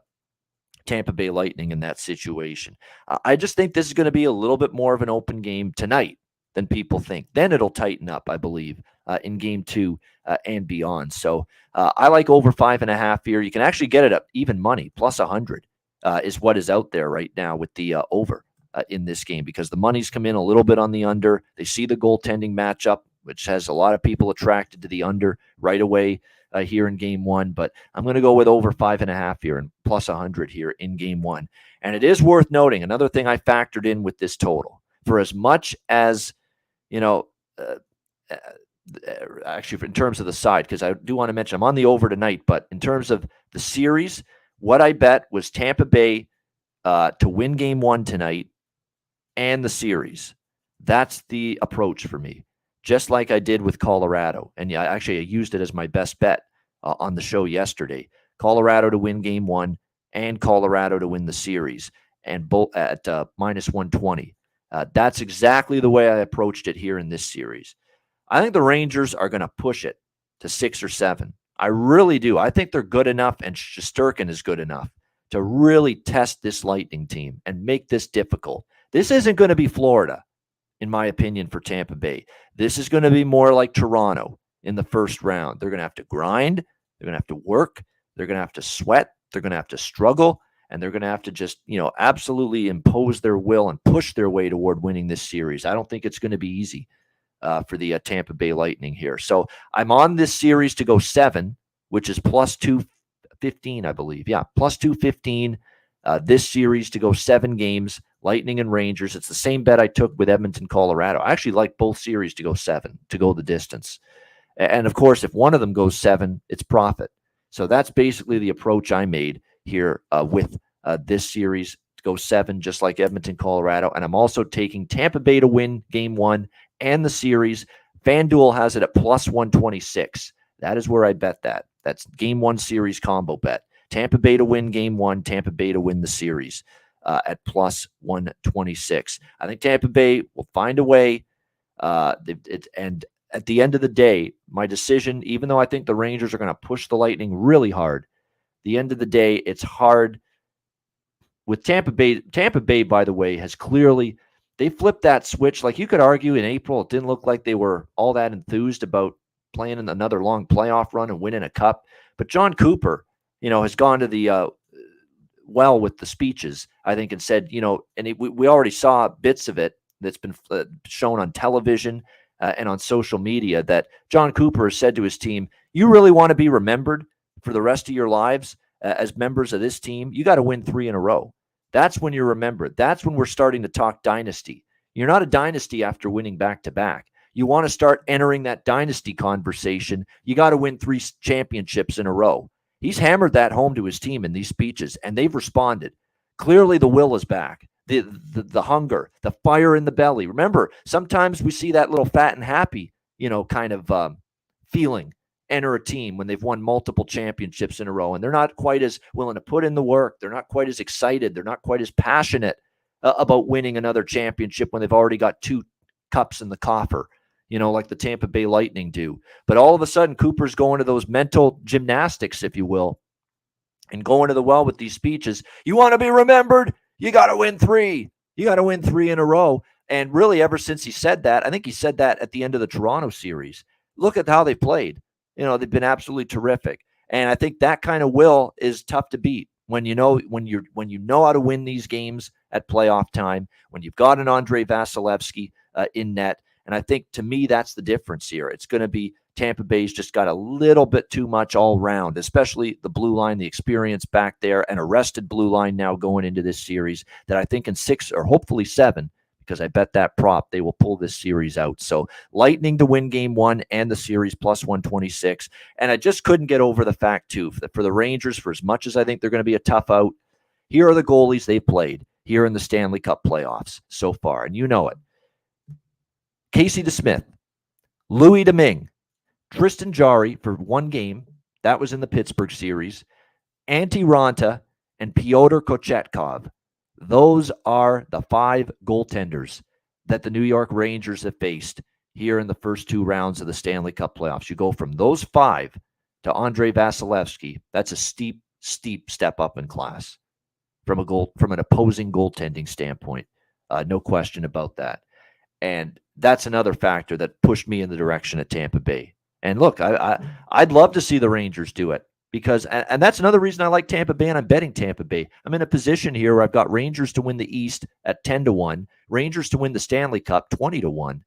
Tampa Bay Lightning in that situation. I just think this is going to be a little bit more of an open game tonight than people think. Then it'll tighten up, I believe, in game 2 and beyond. So I like over 5.5 here. You can actually get it at even money, plus 100 is what is out there right now with the over in this game, because the money's come in a little bit on the under. They see the goaltending matchup, which has a lot of people attracted to the under right away here in game 1. But I'm going to go with over 5.5 here and plus 100 here in game 1. And it is worth noting, another thing I factored in with this total, for as much as, actually in terms of the side, because I do want to mention I'm on the over tonight, but in terms of the series, what I bet was Tampa Bay to win game 1 tonight and the series. That's the approach for me, just like I did with Colorado. And yeah, I used it as my best bet on the show yesterday. Colorado to win game 1 and Colorado to win the series, and both at minus 120. That's exactly the way I approached it here in this series. I think the Rangers are going to push it to 6 or 7. I really do. I think they're good enough, and Shesterkin is good enough to really test this Lightning team and make this difficult. This isn't going to be Florida, in my opinion, for Tampa Bay. This is going to be more like Toronto in the first round. They're going to have to grind. They're going to have to work. They're going to have to sweat. They're going to have to struggle. And they're going to have to just, absolutely impose their will and push their way toward winning this series. I don't think it's going to be easy for the Tampa Bay Lightning here. So I'm on this series to go 7, which is plus 215, I believe. Yeah, plus 215. This series to go 7 games, Lightning and Rangers. It's the same bet I took with Edmonton, Colorado. I actually like both series to go 7, to go the distance. And of course, if one of them goes 7, it's profit. So that's basically the approach I made here with this series to go 7, just like Edmonton, Colorado. And I'm also taking Tampa Bay to win game 1 and the series. FanDuel has it at plus 126. That is where I bet that. That's game 1 series combo bet. Tampa Bay to win game 1, Tampa Bay to win the series at plus 126. I think Tampa Bay will find a way. And at the end of the day, my decision, even though I think the Rangers are going to push the Lightning really hard, the end of the day, it's hard with Tampa Bay. Tampa Bay, by the way, has clearly, they flipped that switch. Like you could argue in April, it didn't look like they were all that enthused about playing in another long playoff run and winning a cup. But John Cooper, has gone to the well with the speeches, I think, and said, and we already saw bits of it that's been shown on television and on social media, that John Cooper has said to his team, you really want to be remembered for the rest of your lives as members of this team, you got to win 3 in a row. That's when you're remembered. That's when we're starting to talk dynasty. You're not a dynasty after winning back-to-back. You want to start entering that dynasty conversation, you got to win 3 championships in a row. He's hammered that home to his team in these speeches, and they've responded. Clearly, the will is back. The hunger, the fire in the belly. Remember, sometimes we see that little fat and happy, kind of feeling enter a team when they've won multiple championships in a row, and they're not quite as willing to put in the work. They're not quite as excited. They're not quite as passionate about winning another championship when they've already got 2 cups in the coffer, like the Tampa Bay Lightning do. But all of a sudden, Cooper's going to those mental gymnastics, if you will, and going to the well with these speeches. You want to be remembered? You got to win 3. You got to win 3 in a row. And really, ever since he said that, I think he said that at the end of the Toronto series. Look at how they played. They've been absolutely terrific. And I think that kind of will is tough to beat when you know how to win these games at playoff time, when you've got an Andrei Vasilevsky in net. And I think, to me, that's the difference here. It's going to be Tampa Bay's just got a little bit too much all round, especially the blue line, the experience back there, and a rested blue line now going into this series, that I think in 6 or hopefully 7, because I bet that prop they will pull this series out. So Lightning to win game 1 and the series plus 126. And I just couldn't get over the fact, too, that for the Rangers, for as much as I think they're going to be a tough out, here are the goalies they've played here in the Stanley Cup playoffs so far. And you know it. Casey DeSmith, Louis Domingue, Tristan Jarry for 1 game. That was in the Pittsburgh series. Antti Ranta and Pyotr Kochetkov. Those are the 5 goaltenders that the New York Rangers have faced here in the first 2 rounds of the Stanley Cup playoffs. You go from those 5 to Andrei Vasilevsky. That's a steep step up in class from an opposing goaltending standpoint. No question about that. And that's another factor that pushed me in the direction of Tampa Bay. And look, I'd love to see the Rangers do it because, and that's another reason I like Tampa Bay, and I'm betting Tampa Bay. I'm in a position here where I've got Rangers to win the East at 10-1, Rangers to win the Stanley Cup 20-1,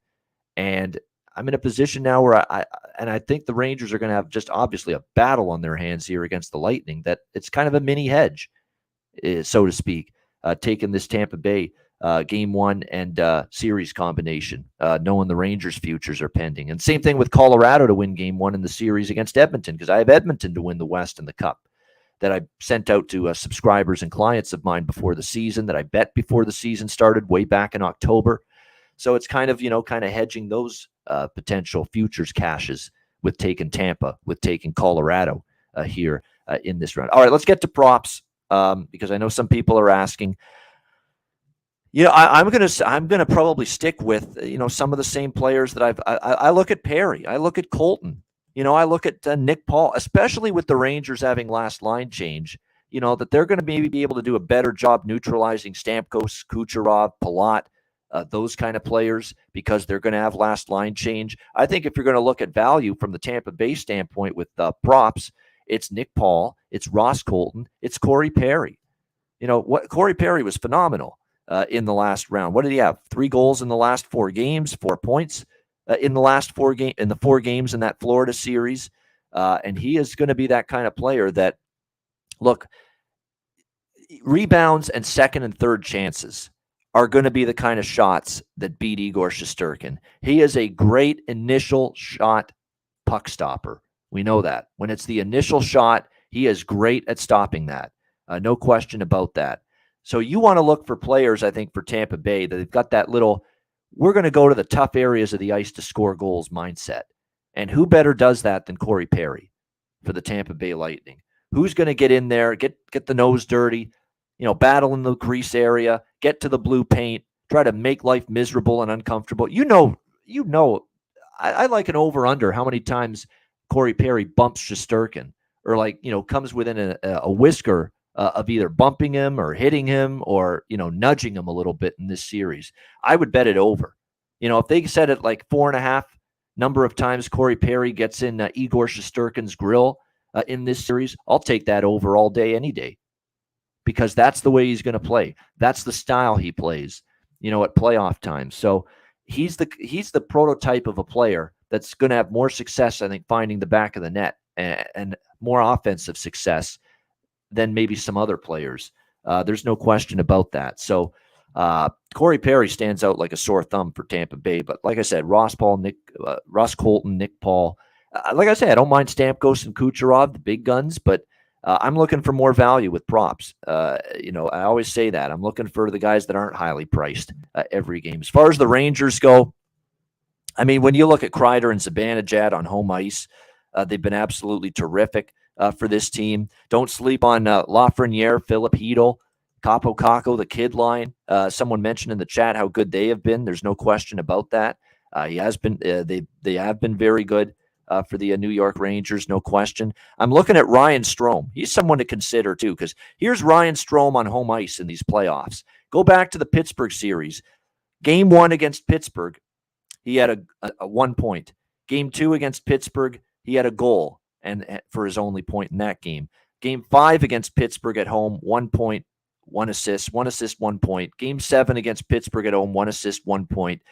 and I'm in a position now where I think the Rangers are going to have just obviously a battle on their hands here against the Lightning. That it's kind of a mini hedge, so to speak, taking this Tampa Bay game 1 and series combination, knowing the Rangers' futures are pending. And same thing with Colorado to win game 1 in the series against Edmonton, because I have Edmonton to win the West and the Cup that I sent out to subscribers and clients of mine before the season, that I bet before the season started way back in October. So it's kind of hedging those potential futures cashes with taking Tampa, with taking Colorado here in this round. All right, let's get to props because I know some people are asking. I'm gonna probably stick with some of the same players that I look at Perry, I look at Colton, I look at Nick Paul, especially with the Rangers having last line change. That they're going to maybe be able to do a better job neutralizing Stamkos, Kucherov, Palat, those kind of players, because they're going to have last line change. I think if you're going to look at value from the Tampa Bay standpoint with props, it's Nick Paul, it's Ross Colton, it's Corey Perry. Corey Perry was phenomenal in the last round. What did he have? 3 goals in the last 4 games, 4 points in the last 4 games in that Florida series. And he is going to be that kind of player that, look, rebounds and second and third chances are going to be the kind of shots that beat Igor Shesterkin. He is a great initial shot puck stopper. We know that. When it's the initial shot, he is great at stopping that. No question about that. So you want to look for players, I think, for Tampa Bay that they've got that little, we're going to go to the tough areas of the ice to score goals mindset. And who better does that than Corey Perry for the Tampa Bay Lightning? Who's going to get in there, get the nose dirty, battle in the crease area, get to the blue paint, try to make life miserable and uncomfortable. I like an over-under how many times Corey Perry bumps Shesterkin or comes within a whisker of either bumping him or hitting him or, nudging him a little bit in this series. I would bet it over. If they said it like 4.5 number of times Corey Perry gets in Igor Shesterkin's grill in this series, I'll take that over all day, any day, because that's the way he's going to play. That's the style he plays, at playoff time. So he's the prototype of a player that's going to have more success, I think, finding the back of the net and more offensive success than maybe some other players. There's no question about that. So Corey Perry stands out like a sore thumb for Tampa Bay. But like I said, Ross Colton, Nick Paul. Like I said, I don't mind Stamkos and Kucherov, the big guns, but I'm looking for more value with props. I always say that. I'm looking for the guys that aren't highly priced every game. As far as the Rangers go, I mean, when you look at Kreider and Zibanejad on home ice, they've been absolutely terrific for this team. Don't sleep on Lafreniere, Philip Hedl, Capo Caco, the kid line. Someone mentioned in the chat how good they have been. There's no question about that. He has been. They have been very good for the New York Rangers, no question. I'm looking at Ryan Strome. He's someone to consider too, because here's Ryan Strome on home ice in these playoffs. Go back to the Pittsburgh series. Game 1 against Pittsburgh, he had a 1 point. Game 2 against Pittsburgh, he had a goal and for his only point in that game. Game 5 against Pittsburgh at home, 1 point, 1 assist, 1 point. Game 7 against Pittsburgh at home, 1 assist, 1 point.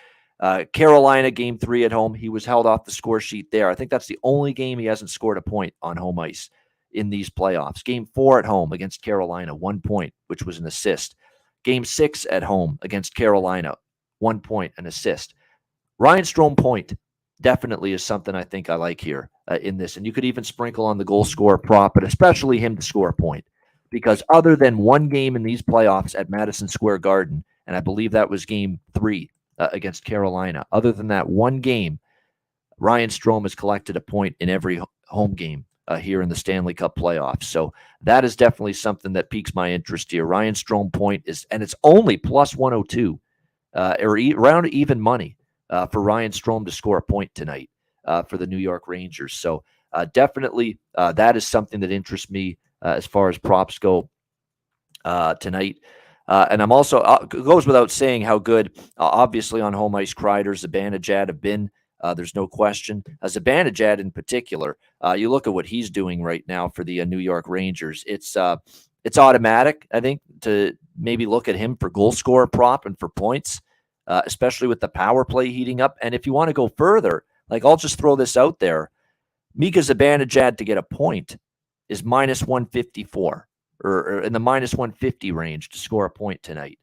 Carolina, game 3 at home, he was held off the score sheet there. I think that's the only game he hasn't scored a point on home ice in these playoffs. Game 4 at home against Carolina, 1 point, which was an assist. Game 6 at home against Carolina, 1 point, an assist. Ryan Strome point definitely is something I think I like here in this. And you could even sprinkle on the goal scorer prop, but especially him to score a point. Because other than one game in these playoffs at Madison Square Garden, and I believe that was game 3 against Carolina, other than that one game, Ryan Strome has collected a point in every home game here in the Stanley Cup playoffs. So that is definitely something that piques my interest here. Ryan Strome point is, and it's only plus 102 or around even money for Ryan Strome to score a point tonight for the New York Rangers. So definitely that is something that interests me as far as props go tonight. And I'm also, it goes without saying how good, obviously, on home ice, Kreider, Zibanejad have been. There's no question. Zibanejad in particular, you look at what he's doing right now for the New York Rangers. It's automatic, I think, to maybe look at him for goal scorer prop and for points, especially with the power play heating up. And if you want to go further, like I'll just throw this out there, Mika Zibanejad to get a point is minus 154 or in the minus 150 range to score a point tonight.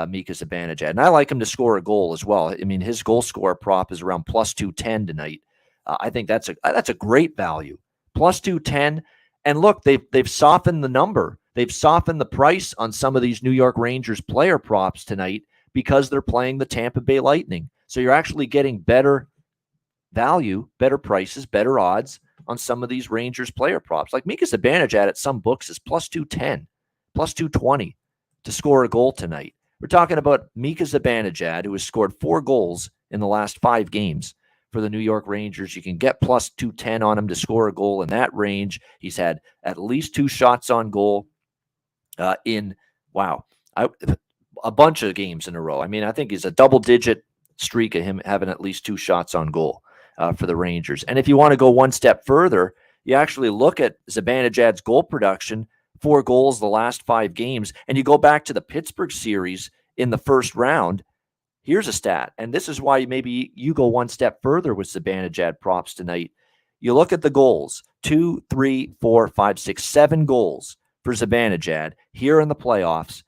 Mika Zibanejad. And I like him to score a goal as well. I mean, his goal scorer prop is around plus 210 tonight. I think that's a great value. Plus 210. And look, they've softened the number. They've softened the price on some of these New York Rangers player props tonight because they're playing the Tampa Bay Lightning. So you're actually getting better value, better prices, better odds on some of these Rangers player props. Like Mika Zibanejad at some books is plus 210, plus 220 to score a goal tonight. We're talking about Mika Zibanejad, who has scored 4 goals in the last 5 games for the New York Rangers. You can get plus 210 on him to score a goal in that range. He's had at least 2 shots on goal a bunch of games in a row. I mean, I think he's a double-digit streak of him having at least 2 shots on goal for the Rangers. And if you want to go one step further, you actually look at Zibanejad's goal production, 4 goals the last 5 games, and you go back to the Pittsburgh series in the first round. Here's a stat, and this is why maybe you go one step further with Zibanejad props tonight. You look at the goals, 2, 3, 4, 5, 6, 7 goals for Zibanejad here in the playoffs.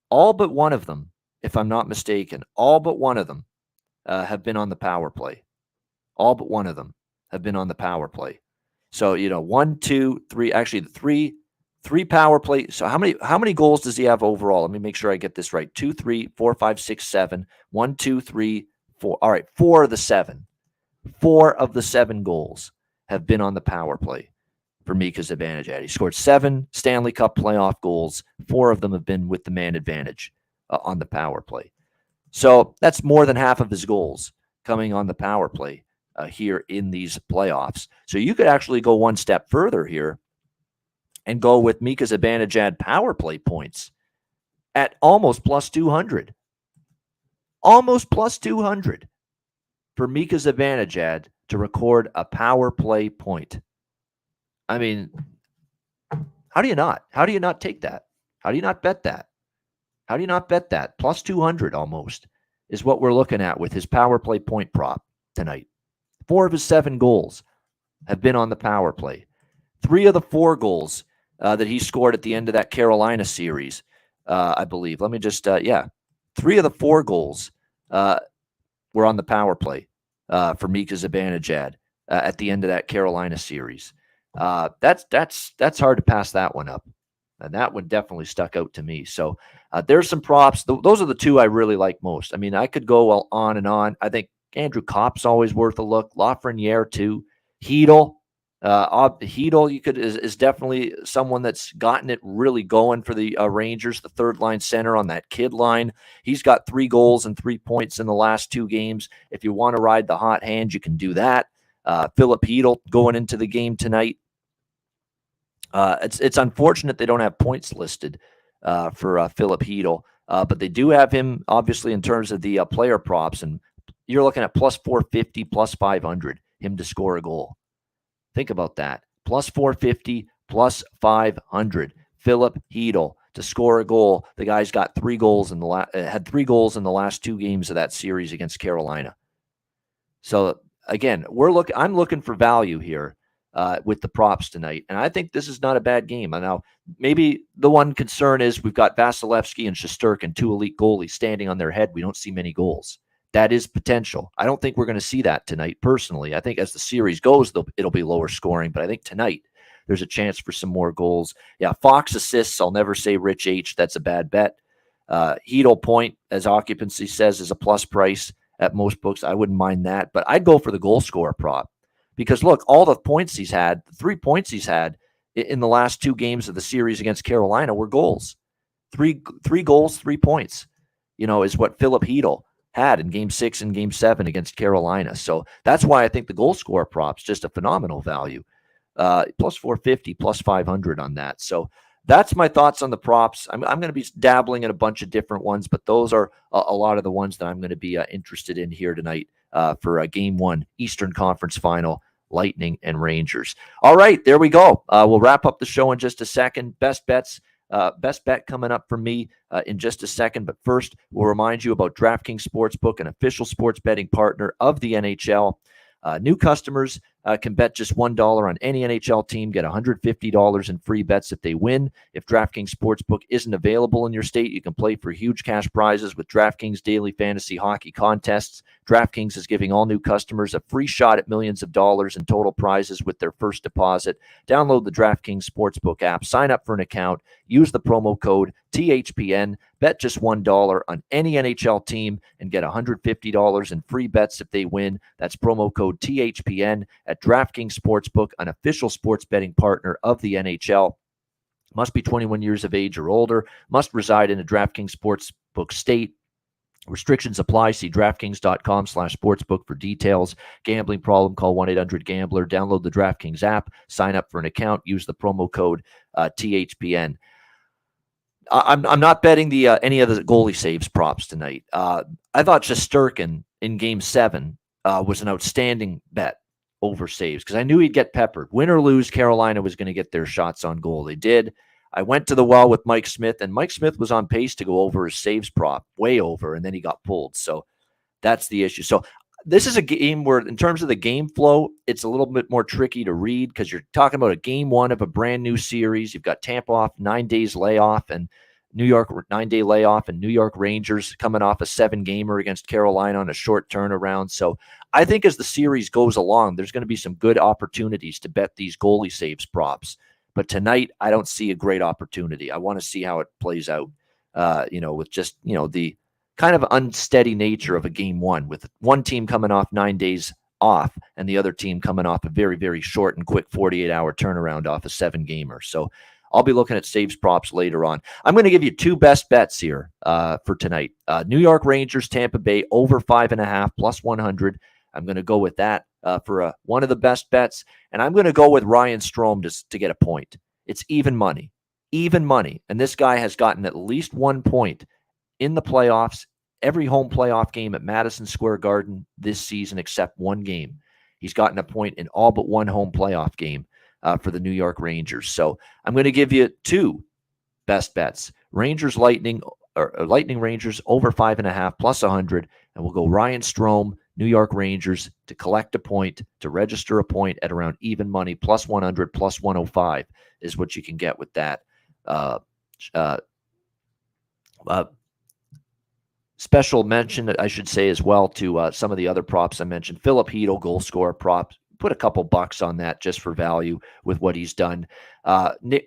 All but one of them, if I'm not mistaken, all but one of them have been on the power play. All but one of them have been on the power play. So, 1, 2, 3, actually three power play. So how many goals does he have overall? Let me make sure I get this right. 2, 3, 4, 5, 6, 7. 1, 2, 3, 4. All right, 4 of the 7. 4 of the 7 goals have been on the power play for Mika Zibanejad. He scored 7 Stanley Cup playoff goals. 4 of them have been with the man advantage on the power play. So that's more than half of his goals coming on the power play here in these playoffs. So you could actually go one step further here and go with Mika Zibanejad power play points at almost plus 200. Almost plus 200 for Mika Zibanejad to record a power play point. I mean, how do you not? How do you not take that? How do you not bet that? How do you not bet that? Plus 200 almost is what we're looking at with his power play point prop tonight. 4 of his 7 goals have been on the power play. 3 of the 4 goals that he scored at the end of that Carolina series, I believe. Let me just, 3 of the 4 goals were on the power play for Mika Zibanejad at the end of that Carolina series. That's hard to pass that one up. And that one definitely stuck out to me. So there's some props. Those are the 2 I really like most. I mean, I could go on and on. I think Andrew Kopp's always worth a look. Lafreniere too. Hedl. Hedl is definitely someone that's gotten it really going for the Rangers, the third line center on that kid line. He's got 3 goals and 3 points in the last 2 games. If you want to ride the hot hand, you can do that. Philip Hedl going into the game tonight. It's unfortunate they don't have points listed for Philip Hedl, but they do have him obviously in terms of the player props, and you're looking at plus 450, plus 500 him to score a goal. Think about that. Plus 450, plus 500. Philip Hedl to score a goal. The guy's got 3 goals had 3 goals in the last 2 games of that series against Carolina. So again, I'm looking for value here with the props tonight. And I think this is not a bad game. Now, maybe the one concern is we've got Vasilevsky and Shesterkin, two elite goalies, standing on their head. We don't see many goals. That is potential. I don't think we're going to see that tonight, personally. I think as the series goes, it'll be lower scoring. But I think tonight there's a chance for some more goals. Yeah, Fox assists. I'll never say Rich H. That's a bad bet. Hedel point, as occupancy says, is a plus price at most books. I wouldn't mind that. But I'd go for the goal scorer prop. Because, look, all the points he's had, the 3 points he's had in the last 2 games of the series against Carolina were goals. Three goals, 3 points, is what Philip Hedel had in Game 6 and Game 7 against Carolina. So that's why I think the goal scorer prop's just a phenomenal value. Plus 450, plus 500 on that. So that's my thoughts on the props. I'm going to be dabbling in a bunch of different ones, but those are a lot of the ones that I'm going to be interested in here tonight for Game 1, Eastern Conference Final, Lightning and Rangers. All right, there we go. We'll wrap up the show in just a second. Best bets. Best bet coming up for me in just a second. But first, we'll remind you about DraftKings Sportsbook, an official sports betting partner of the NHL. New customers can bet just $1 on any NHL team, get $150 in free bets if they win. If DraftKings Sportsbook isn't available in your state, you can play for huge cash prizes with DraftKings Daily Fantasy Hockey Contests. DraftKings is giving all new customers a free shot at millions of dollars in total prizes with their first deposit. Download the DraftKings Sportsbook app, sign up for an account, use the promo code THPN, bet just $1 on any NHL team, and get $150 in free bets if they win. That's promo code THPN at DraftKings Sportsbook, an official sports betting partner of the NHL. Must be 21 years of age or older. Must reside in a DraftKings Sportsbook state. Restrictions apply. See DraftKings.com/sportsbook for details. Gambling problem, call 1-800-GAMBLER. Download the DraftKings app. Sign up for an account. Use the promo code THPN. I'm not betting any of the goalie saves props tonight. I thought Shesterkin in Game 7 was an outstanding bet over saves because I knew he'd get peppered. Win or lose, Carolina was going to get their shots on goal. They did. I went to the well with Mike Smith, and Mike Smith was on pace to go over his saves prop, way over, and then he got pulled. So that's the issue. So this is a game where, in terms of the game flow, it's a little bit more tricky to read because you're talking about a Game 1 of a brand new series. You've got Tampa off 9 days layoff, and New York 9-day layoff, and New York Rangers coming off a 7-gamer against Carolina on a short turnaround. So I think as the series goes along, there's going to be some good opportunities to bet these goalie saves props. But tonight, I don't see a great opportunity. I want to see how it plays out, with just, the kind of unsteady nature of a Game 1, with one team coming off 9 days off and the other team coming off a very, very short and quick 48-hour turnaround off a 7-gamer. So I'll be looking at saves props later on. I'm going to give you 2 best bets here for tonight. New York Rangers, Tampa Bay, over 5.5, plus 100. I'm going to go with that for one of the best bets. And I'm going to go with Ryan Strome to get a point. It's even money. Even money. And this guy has gotten at least 1 point in the playoffs, every home playoff game at Madison Square Garden this season except one game. He's gotten a point in all but one home playoff game for the New York Rangers. So I'm going to give you 2 best bets. Lightning Rangers over 5.5 plus 100. And we'll go Ryan Strome, New York Rangers to collect a point, to register a point at around even money, plus 100, plus 105 is what you can get with that. Special mention, I should say as well, to some of the other props I mentioned. Philip Hedel, goal scorer prop. Put a couple bucks on that just for value with what he's done.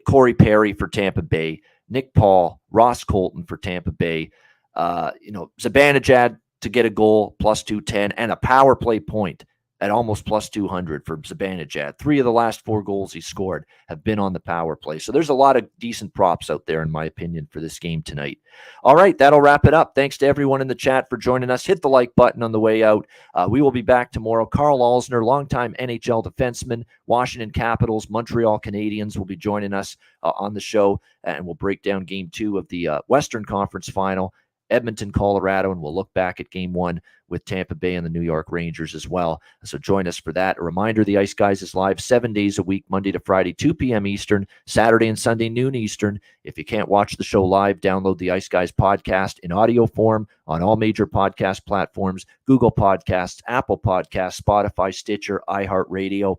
Corey Perry for Tampa Bay. Nick Paul, Ross Colton for Tampa Bay. Zibanejad to get a goal, plus 210, and a power play point at almost plus 200 for Zibanejad. 3 of the last 4 goals he scored have been on the power play. So there's a lot of decent props out there, in my opinion, for this game tonight. All right, that'll wrap it up. Thanks to everyone in the chat for joining us. Hit the like button on the way out. We will be back tomorrow. Carl Alsner, longtime NHL defenseman, Washington Capitals, Montreal Canadiens will be joining us on the show, and we'll break down Game 2 of the Western Conference Final. Edmonton, Colorado, and we'll look back at Game 1 with Tampa Bay and the New York Rangers as well. So join us for that. A reminder, the Ice Guys is live 7 days a week, Monday to Friday, 2 p.m. Eastern, Saturday and Sunday, noon Eastern. If you can't watch the show live, download the Ice Guys podcast in audio form on all major podcast platforms, Google Podcasts, Apple Podcasts, Spotify, Stitcher, iHeartRadio.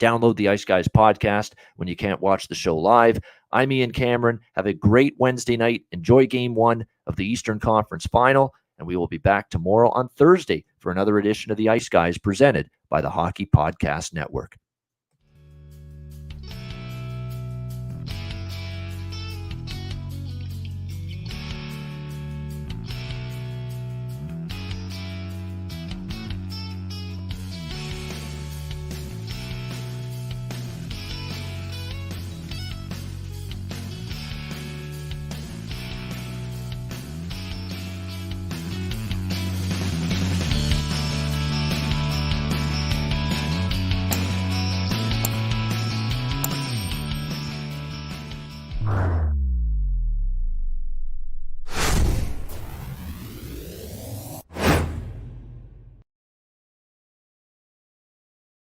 Download the Ice Guys podcast when you can't watch the show live. I'm Ian Cameron. Have a great Wednesday night. Enjoy Game 1 of the Eastern Conference Final, and we will be back tomorrow on Thursday for another edition of the Ice Guys presented by the Hockey Podcast Network.